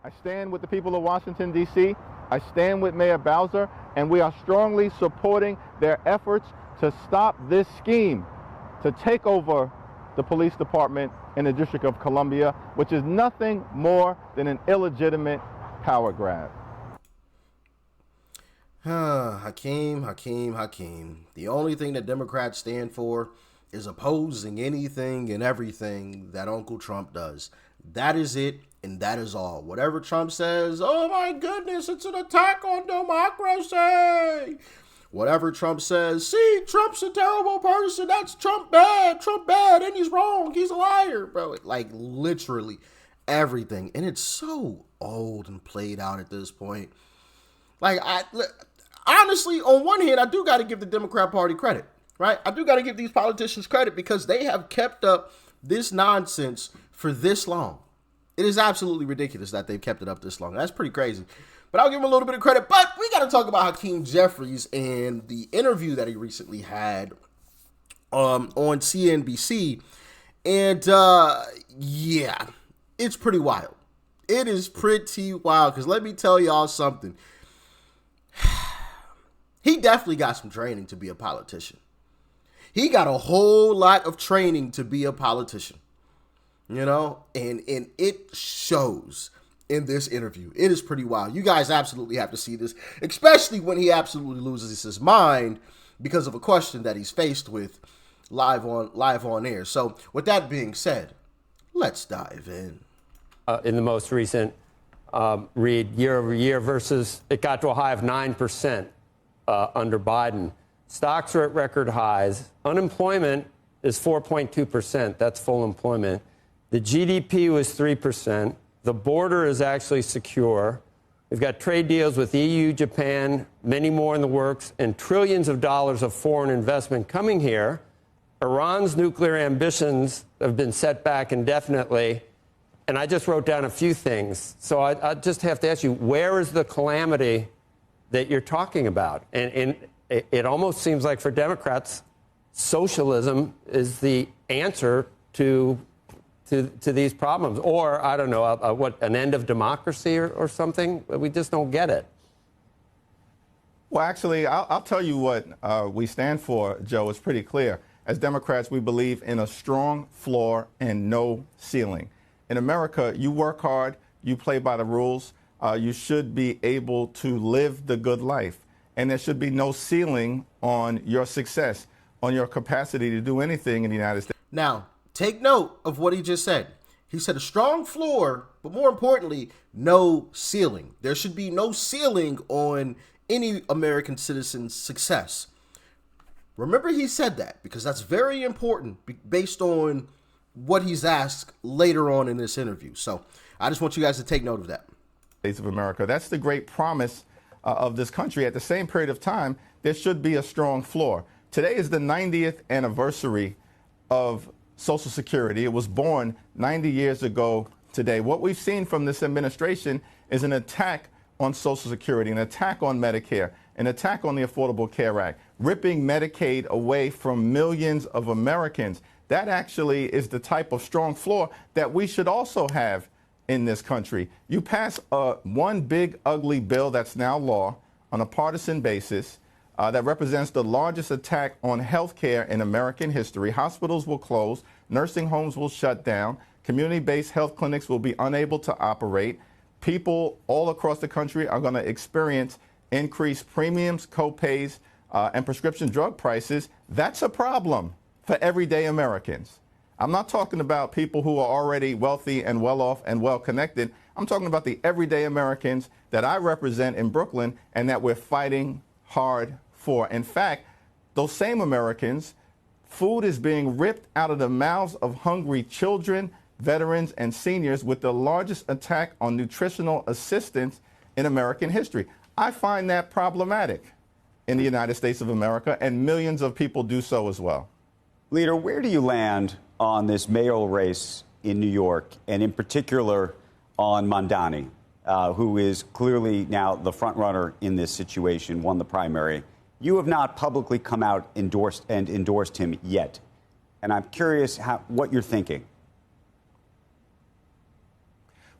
I stand with the people of Washington, D.C. I stand with Mayor Bowser, and we are strongly supporting their efforts to stop this scheme to take over the police department in the District of Columbia, which is nothing more than an illegitimate power grab. Hakeem. The only thing that Democrats stand for is opposing anything and everything that Uncle Trump does. That is it, and that is all. Whatever Trump says, oh my goodness, it's an attack on democracy. Whatever Trump says, see, Trump's a terrible person. That's Trump bad, and he's wrong. He's a liar, bro. Like, literally everything. And it's so old and played out at this point. Like, honestly, on one hand, I do got to give the Democrat Party credit, right? I do got to give these politicians credit because they have kept up this nonsense for this long. It is absolutely ridiculous that they've kept it up this long. That's pretty crazy. But I'll give him a little bit of credit. But we got to talk about Hakeem Jeffries and the interview that he recently had on CNBC. And yeah, it's pretty wild. It is pretty wild because let me tell y'all something. He definitely got some training to be a politician. He got a whole lot of training to be a politician, you know, and it shows in this interview. It is pretty wild. You guys absolutely have to see this, especially when he absolutely loses his mind because of a question that he's faced with live on air. So with that being said, let's dive in. In the most recent read, year over year versus it got to a high of 9% under Biden. Stocks are at record highs. Unemployment is 4.2%. That's full employment. The GDP was 3%. The border is actually secure. We've got trade deals with EU, Japan, many more in the works, and trillions of dollars of foreign investment coming here. Iran's nuclear ambitions have been set back indefinitely. And I just wrote down a few things. So I just have to ask you, where is the calamity that you're talking about? And it almost seems like for Democrats, socialism is the answer to these problems. Or, I don't know, an end of democracy or something? We just don't get it. Well, actually, I'll tell you what we stand for, Joe. It's pretty clear. As Democrats, we believe in a strong floor and no ceiling. In America, you work hard, you play by the rules, you should be able to live the good life. And there should be no ceiling on your success, on your capacity to do anything in the United States. Now, take note of what he just said. He said a strong floor, but more importantly, no ceiling. There should be no ceiling on any American citizen's success. Remember he said that because that's very important based on what he's asked later on in this interview. So I just want you guys to take note of that. States of America. That's the great promise of this country. At the same period of time, there should be a strong floor. Today is the 90th anniversary of Social Security. It was born 90 years ago today. What we've seen from this administration is an attack on Social Security, an attack on Medicare, an attack on the Affordable Care Act, ripping Medicaid away from millions of Americans. That actually is the type of strong floor that we should also have in this country. You pass one big, ugly bill that's now law on a partisan basis that represents the largest attack on health care in American history. Hospitals will close, nursing homes will shut down, community-based health clinics will be unable to operate. People all across the country are going to experience increased premiums, co-pays, and prescription drug prices. That's a problem for everyday Americans. I'm not talking about people who are already wealthy and well-off and well-connected. I'm talking about the everyday Americans that I represent in Brooklyn and that we're fighting hard for. In fact, those same Americans, food is being ripped out of the mouths of hungry children, veterans, and seniors with the largest attack on nutritional assistance in American history. I find that problematic in the United States of America, and millions of people do so as well. Leader, where do you land on this mayoral race in New York, and in particular on Mamdani, who is clearly now the front runner in this situation, won the primary? You have not publicly come out endorsed him yet, and I'm curious what you're thinking.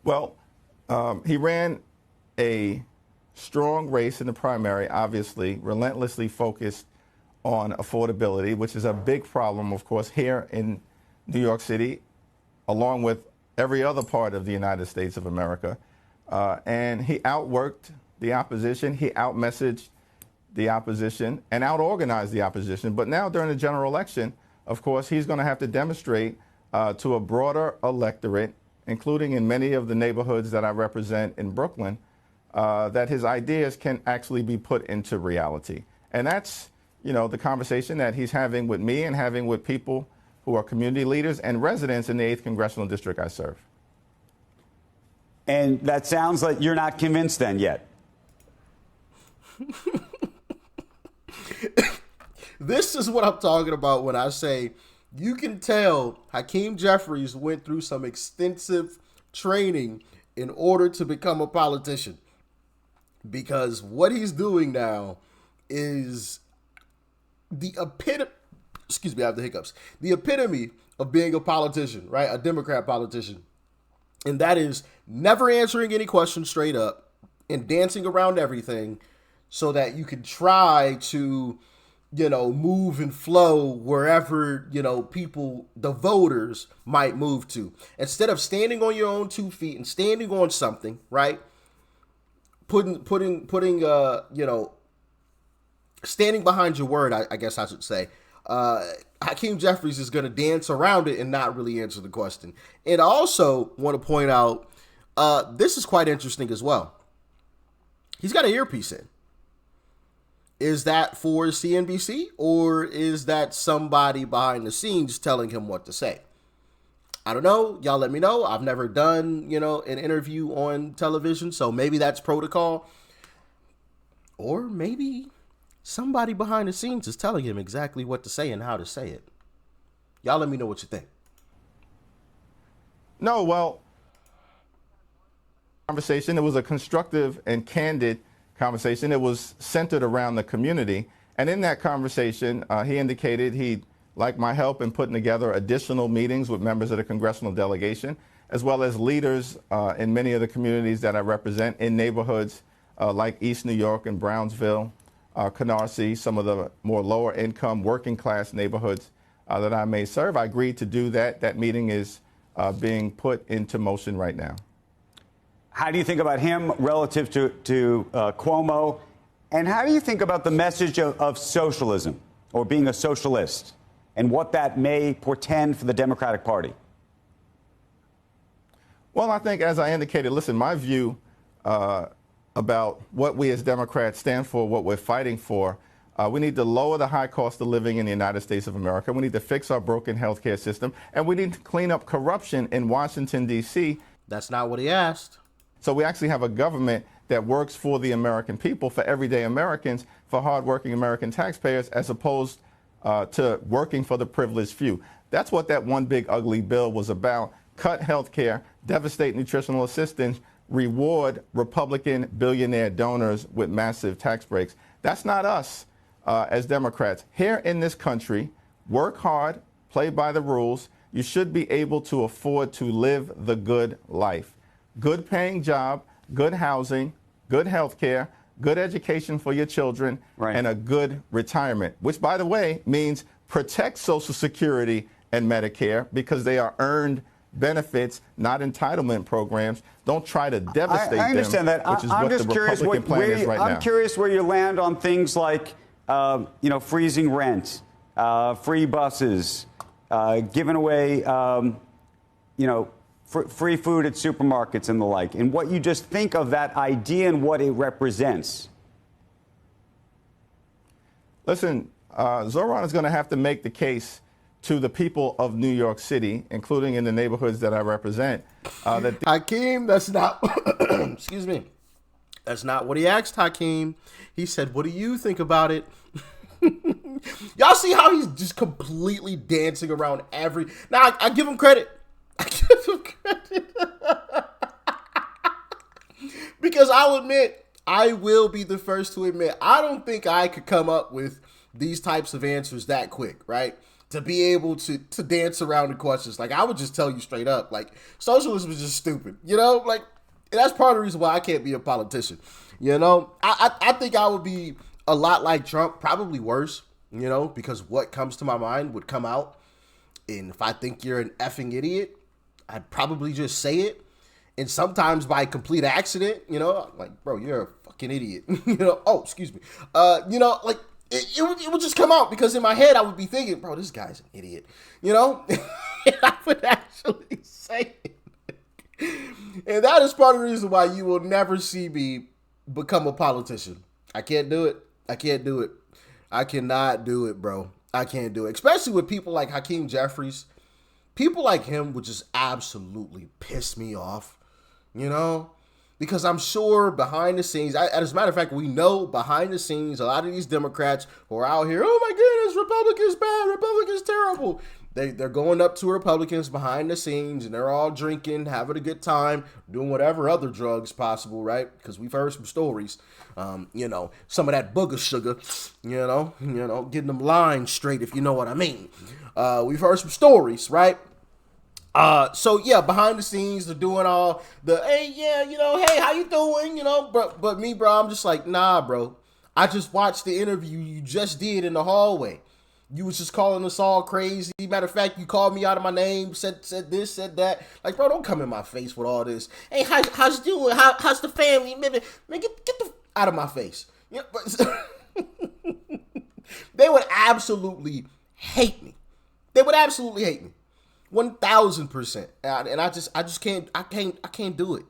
Well, He ran a strong race in the primary, obviously, relentlessly focused on affordability, which is a big problem, of course, here in New York City, along with every other part of the United States of America. And he outworked the opposition. He outmessaged the opposition and outorganized the opposition. But now during the general election, of course, he's going to have to demonstrate to a broader electorate, including in many of the neighborhoods that I represent in Brooklyn, that his ideas can actually be put into reality. And that's, the conversation that he's having with me and having with people who are community leaders and residents in the 8th Congressional District I serve. And that sounds like you're not convinced then yet. This is what I'm talking about when I say you can tell Hakeem Jeffries went through some extensive training in order to become a politician. Because what he's doing now is the epitome, excuse me, I have the hiccups, the epitome of being a politician, right? A Democrat politician. And that is never answering any questions straight up and dancing around everything so that you can try to, move and flow wherever, people, the voters might move to. Instead of standing on your own 2 feet and standing on something, right? Standing behind your word, I guess I should say. Hakeem Jeffries is going to dance around it and not really answer the question. And I also want to point out, this is quite interesting as well. He's got an earpiece in. Is that for CNBC or is that somebody behind the scenes telling him what to say? I don't know. Y'all let me know. I've never done, an interview on television, so maybe that's protocol. Or maybe somebody behind the scenes is telling him exactly what to say and how to say it. Y'all let me know what you think. No, well, conversation. It was a constructive and candid conversation. It was centered around the community. And in that conversation, he indicated he'd like my help in putting together additional meetings with members of the congressional delegation, as well as leaders in many of the communities that I represent in neighborhoods like East New York and Brownsville, Canarsie, some of the more lower income working class neighborhoods that I may serve. I agreed to do that. That meeting is being put into motion right now. How do you think about him relative to Cuomo? And how do you think about the message of socialism or being a socialist and what that may portend for the Democratic Party? Well, I think, as I indicated, listen, my view about what we as Democrats stand for, what we're fighting for, we need to lower the high cost of living in the United States of America. We need to fix our broken healthcare system, and we need to clean up corruption in Washington, D.C. That's not what he asked. So we actually have a government that works for the American people, for everyday Americans, for hardworking American taxpayers, as opposed to working for the privileged few. That's what that one big ugly bill was about. Cut health care, devastate nutritional assistance, reward Republican billionaire donors with massive tax breaks. That's not us as Democrats. Here in this country, work hard, play by the rules. You should be able to afford to live the good life. Good paying job, good housing, good health care, good education for your children, right, and a good retirement, which, by the way, means protect Social Security and Medicare because they are earned benefits, not entitlement programs. Don't try to devastate them. I understand that. Which is I'm what just the curious Republican plan is right now. I'm curious where you land on things like, freezing rent, free buses, giving away, free food at supermarkets and the like, and what you just think of that idea and what it represents. Listen, Zoran is going to have to make the case to the people of New York City, including in the neighborhoods that I represent. Hakeem, that's not, excuse me, that's not what he asked Hakeem. He said, what do you think about it? Y'all see how he's just completely dancing around every... Now, I give him credit. I give him credit. Because I'll admit, I will be the first to admit, I don't think I could come up with these types of answers that quick, right? To be able to dance around the questions. Like, I would just tell you straight up, like, socialism is just stupid. that's part of the reason why I can't be a politician. You know, I think I would be a lot like Trump, probably worse, you know, because what comes to my mind would come out. And if I think you're an effing idiot, I'd probably just say it. And sometimes by complete accident, you know, like, bro, you're a fucking idiot. You know, oh, excuse me. You know, like, it would just come out because in my head I would be thinking, bro, this guy's an idiot. You know? And I would actually say it. And that is part of the reason why you will never see me become a politician. I can't do it. I can't do it. I cannot do it, bro. I can't do it. Especially with people like Hakeem Jeffries. People like him would just absolutely piss me off, you know? Because I'm sure behind the scenes, as a matter of fact, we know behind the scenes, a lot of these Democrats who are out here, oh my goodness, Republicans bad, Republicans terrible. They're going up to Republicans behind the scenes and they're all drinking, having a good time, doing whatever other drugs possible, right? Because we've heard some stories, you know, some of that booger sugar, you know, getting them lines straight, if you know what I mean. We've heard some stories, right? So yeah, behind the scenes, they're doing all the, hey, yeah, you know, hey, how you doing? You know, but me, bro, I'm just like, nah, bro. I just watched the interview you just did in the hallway. You was just calling us all crazy. Matter of fact, you called me out of my name, said this, said that. Like, bro, don't come in my face with all this. Hey, how's you doing? How's the family? Man, get the out of my face. Yeah, but they would absolutely hate me. They would absolutely hate me. 1,000%. And I just can't do it.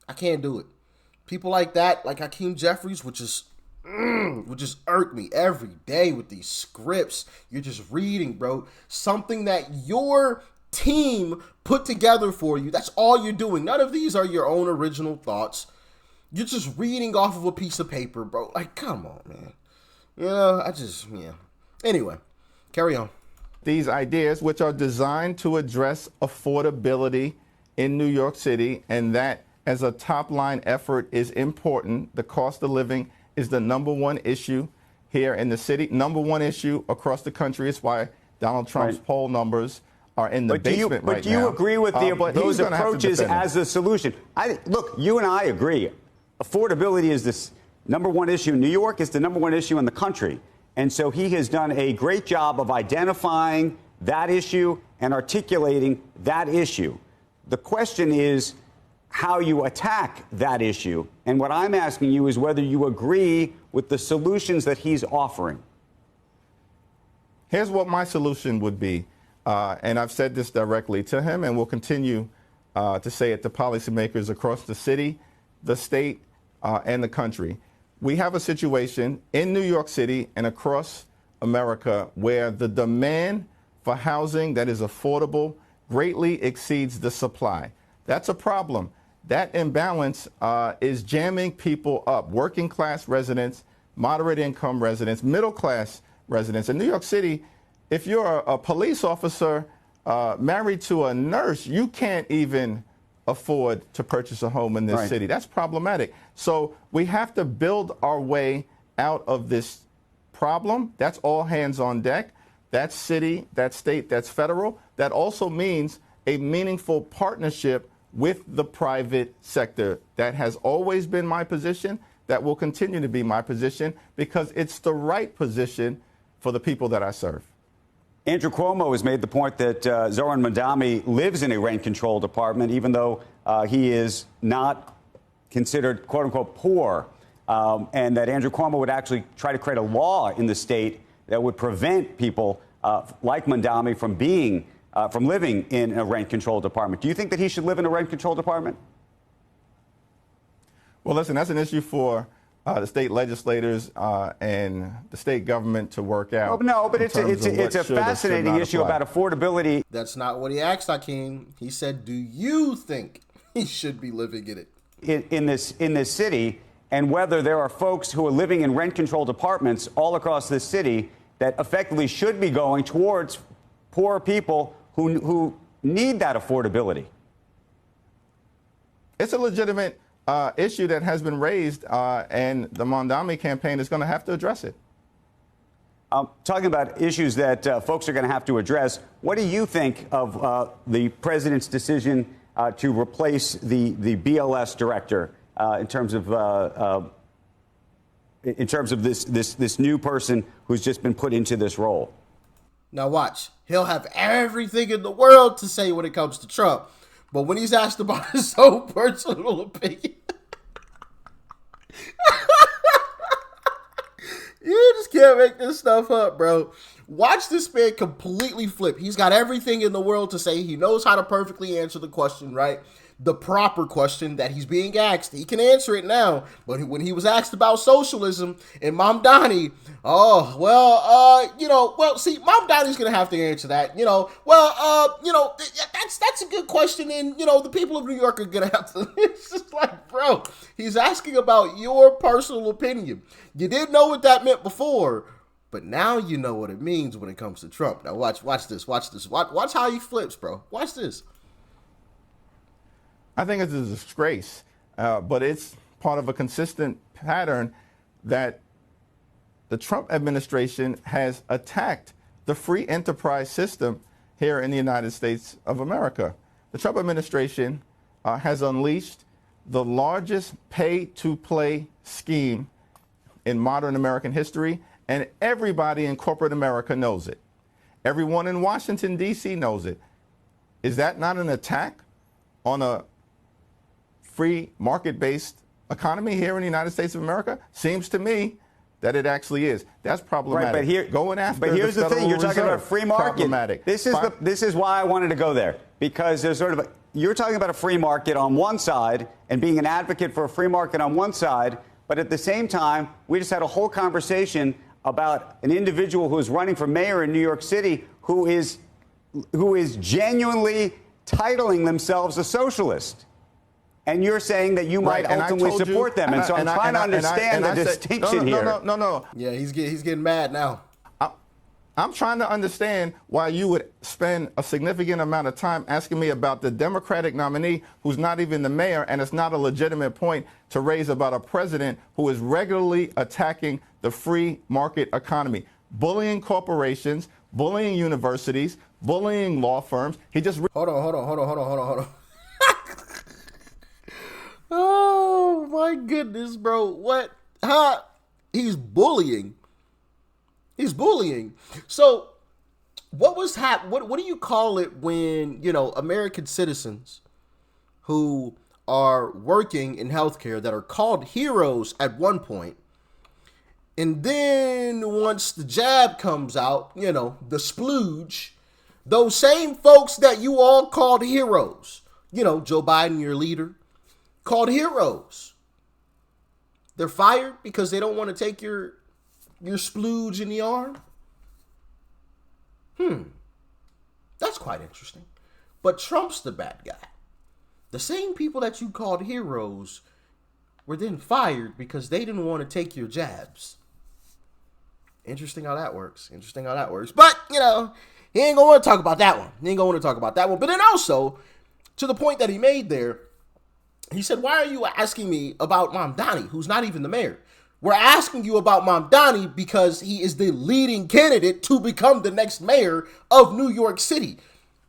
I can't do it. People like that, like Hakeem Jeffries, would just irk me every day with these scripts you're just reading, bro. Something that your team put together for you. That's all you're doing. None of these are your own original thoughts. You're just reading off of a piece of paper, bro. Like, come on, man. You know, yeah. Anyway, carry on. These ideas, which are designed to address affordability in New York City, and that as a top-line effort is important. The cost of living is the number one issue here in the city, number one issue across the country. It's why Donald Trump's poll numbers are in the basement right now. But do you agree with those approaches as a solution? Look, you and I agree. Affordability is this number one issue in New York. It's the number one issue in the country. And so he has done a great job of identifying that issue and articulating that issue. The question is how you attack that issue. And what I'm asking you is whether you agree with the solutions that he's offering. Here's what my solution would be. And I've said this directly to him and will continue to say it to policymakers across the city, the state, and the country. We have a situation in New York City and across America where the demand for housing that is affordable greatly exceeds the supply. That's a problem. That imbalance is jamming people up, working class residents, moderate income residents, middle class residents. In New York City, if you're a police officer married to a nurse, you can't even afford to purchase a home in this city. That's problematic. So we have to build our way out of this problem. That's all hands on deck. That's city, that's state, that's federal. That also means a meaningful partnership with the private sector. That has always been my position. That will continue to be my position because it's the right position for the people that I serve. Andrew Cuomo has made the point that Zohran Mamdani lives in a rent-controlled apartment, even though he is not considered, quote-unquote, poor, and that Andrew Cuomo would actually try to create a law in the state that would prevent people like Mamdani from living in a rent-controlled apartment. Do you think that he should live in a rent-controlled apartment? Well, listen, that's an issue for the state legislators and the state government to work out. No, but it's a fascinating issue about affordability. That's not what he asked, Hakeem. He said, do you think he should be living in it? In this city, and whether there are folks who are living in rent-controlled apartments all across this city that effectively should be going towards poor people who need that affordability. It's a legitimate issue that has been raised, and the Mamdani campaign is going to have to address it. Talking about issues that folks are going to have to address, what do you think of the president's decision to replace the BLS director in terms of this new person who's just been put into this role. Now watch. He'll have everything in the world to say when it comes to Trump. But when he's asked about his own personal opinion, you just can't make this stuff up, bro. Watch this man completely flip. He's got everything in the world to say. He knows how to perfectly answer the question, right? The proper question that he's being asked. He can answer it now. But when he was asked about socialism and Mamdani, see, Mamdani's going to have to answer that. That's a good question. And, the people of New York are going to have to. It's just like, bro, he's asking about your personal opinion. You didn't know what that meant before, but now you know what it means when it comes to Trump. Now watch this. Watch how he flips, bro. Watch this. I think it's a disgrace, but it's part of a consistent pattern that the Trump administration has attacked the free enterprise system here in the United States of America. The Trump administration has unleashed the largest pay-to-play scheme in modern American history, and everybody in corporate America knows it. Everyone in Washington, D.C. knows it. Is that not an attack on a free market-based economy here in the United States of America? Seems to me that it actually is. That's problematic. Right, but here's the thing: you're talking about free market. Problematic. This is why I wanted to go there, because there's you're talking about a free market on one side and being an advocate for a free market on one side, but at the same time, we just had a whole conversation about an individual who is running for mayor in New York City who is genuinely titling themselves a socialist. And you're saying that you might ultimately support them. And so I'm trying to understand the distinction here. No. Yeah, he's getting mad now. I'm trying to understand why you would spend a significant amount of time asking me about the Democratic nominee who's not even the mayor, and it's not a legitimate point to raise about a president who is regularly attacking the free market economy, bullying corporations, bullying universities, bullying law firms. He just Hold on. Oh my goodness, bro. What? Huh? He's bullying. So what was what do you call it when, American citizens who are working in healthcare that are called heroes at one point, and then once the jab comes out, the splooge, those same folks that you all called heroes, Joe Biden, your leader, called heroes. They're fired because they don't want to take your splooge in the arm. That's quite interesting. But Trump's the bad guy. The same people that you called heroes were then fired because they didn't want to take your jabs. Interesting how that works. But, he ain't gonna want to talk about that one. But then also, to the point that he made there, he said, why are you asking me about Mamdani, who's not even the mayor? We're asking you about Mamdani because he is the leading candidate to become the next mayor of New York City.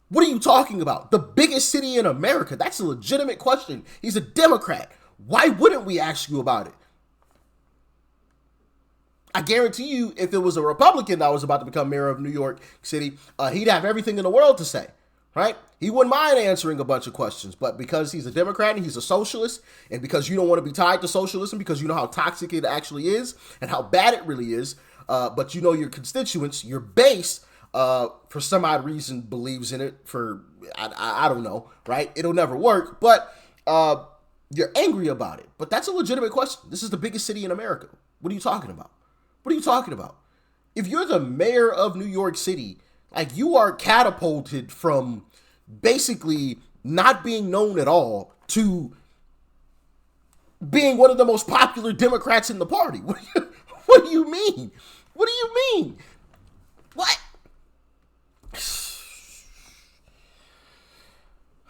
What are you talking about? The biggest city in America. That's a legitimate question. He's a Democrat. Why wouldn't we ask you about it? I guarantee you, if it was a Republican that was about to become mayor of New York City, he'd have everything in the world to say. Right? He wouldn't mind answering a bunch of questions, but because he's a Democrat and he's a socialist, and because you don't want to be tied to socialism, because you know how toxic it actually is and how bad it really is, but your constituents, your base, for some odd reason believes in it I don't know, right? It'll never work, but you're angry about it. But that's a legitimate question. This is the biggest city in America. What are you talking about? If you're the mayor of New York City, like, you are catapulted from basically not being known at all to being one of the most popular Democrats in the party. What do you mean? What?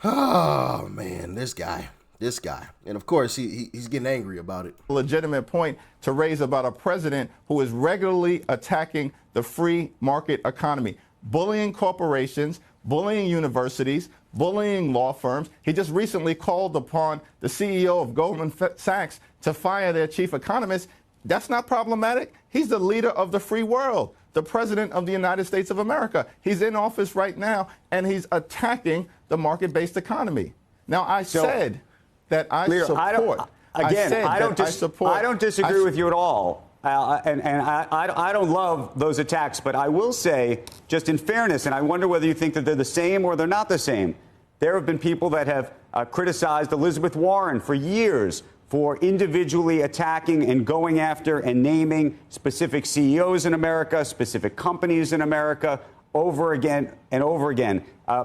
Oh, man, this guy. And of course, he's getting angry about it. Legitimate point to raise about a president who is regularly attacking the free market economy, bullying corporations, bullying universities, bullying law firms. He just recently called upon the CEO of Goldman Sachs to fire their chief economist. That's not problematic. He's the leader of the free world, the president of the United States of America. He's in office right now, and he's attacking the market-based economy. Now, I said that I support. I don't disagree with you at all. I don't love those attacks, but I will say, just in fairness, and I wonder whether you think that they're the same or they're not the same. There have been people that have criticized Elizabeth Warren for years for individually attacking and going after and naming specific CEOs in America, specific companies in America, over again and over again.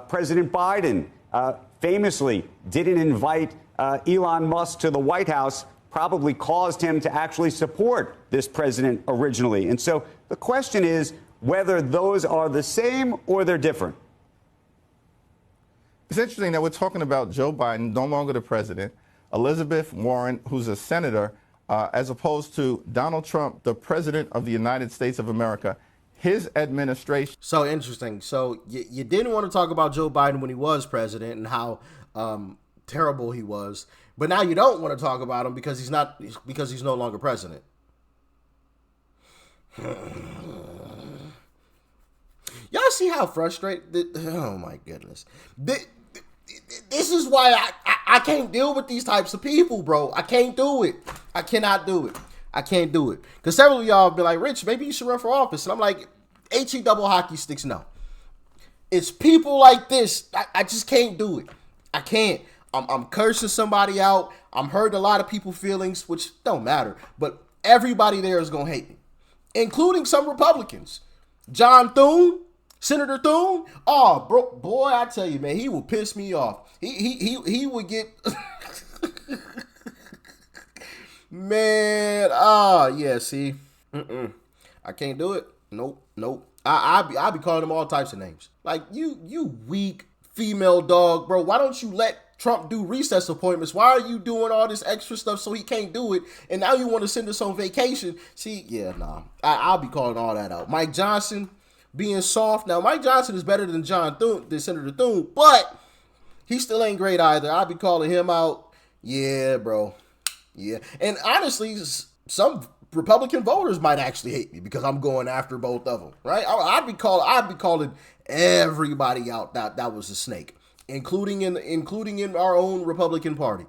President Biden famously didn't invite Elon Musk to the White House, probably caused him to actually support this president originally. And so the question is whether those are the same or they're different. It's interesting that we're talking about Joe Biden, no longer the president, Elizabeth Warren, who's a senator, as opposed to Donald Trump, the president of the United States of America. His administration. So interesting. So you didn't want to talk about Joe Biden when he was president and how terrible he was, but now you don't want to talk about him because he's no longer president. Y'all see how frustrated? Oh my goodness. This is why I can't deal with these types of people, bro. I can't do it. I cannot do it. I can't do it. Because several of y'all have been like, Rich, maybe you should run for office. And I'm like, HE double hockey sticks, no. It's people like this. I just can't do it. I can't. I'm cursing somebody out. I'm hurting a lot of people's feelings, which don't matter. But everybody there is going to hate me, including some Republicans. John Thune, Senator Thune. Oh, bro, boy, I tell you, man, he will piss me off. He would get... Man, yeah, see. I can't do it. Nope. I be calling him all types of names. Like, you weak female dog, bro. Why don't you let Trump do recess appointments? Why are you doing all this extra stuff so he can't do it? And now you want to send us on vacation? See, yeah, nah. I'll be calling all that out. Mike Johnson being soft. Now, Mike Johnson is better than Senator Thune, but he still ain't great either. I'll be calling him out. Yeah, bro. Yeah. And honestly, some Republican voters might actually hate me because I'm going after both of them, right? I'd be calling everybody out that was a snake, including in our own Republican Party.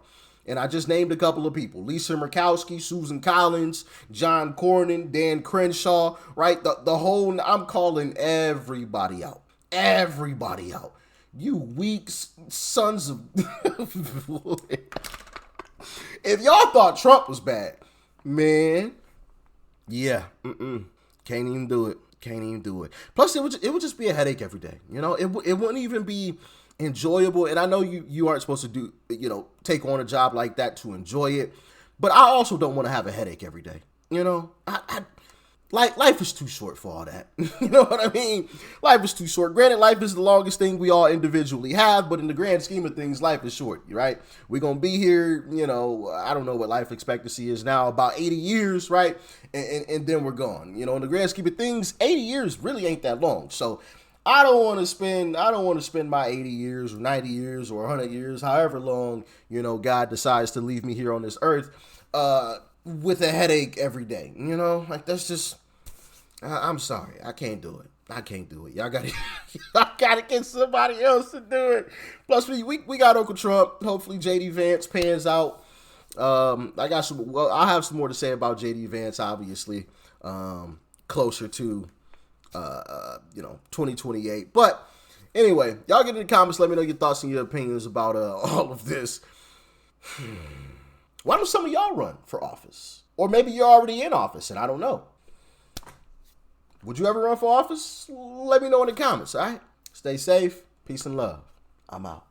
And I just named a couple of people: Lisa Murkowski, Susan Collins, John Cornyn, Dan Crenshaw, right? The whole, I'm calling everybody out. Everybody out. You weak sons of... If y'all thought Trump was bad, man, yeah, can't even do it. Plus, it would just be a headache every day. You know, it wouldn't even be enjoyable. And I know you aren't supposed to take on a job like that to enjoy it, but I also don't want to have a headache every day. You know, life is too short for all that. You know what I mean? Life is too short. Granted, life is the longest thing we all individually have, but in the grand scheme of things, life is short, right? We're going to be here, I don't know what life expectancy is now, about 80 years, right? And then we're gone. In the grand scheme of things, 80 years really ain't that long. So I don't want to spend my 80 years or 90 years or 100 years, however long, God decides to leave me here on this earth, with a headache every day. Like, that's just... I'm sorry. I can't do it. Y'all gotta get somebody else to do it. Plus, we got Uncle Trump. Hopefully, JD Vance pans out. I have some more to say about JD Vance, obviously, closer to 2028. But anyway, y'all get in the comments. Let me know your thoughts and your opinions about all of this. Why don't some of y'all run for office? Or maybe you're already in office and I don't know. Would you ever run for office? Let me know in the comments, all right? Stay safe. Peace and love. I'm out.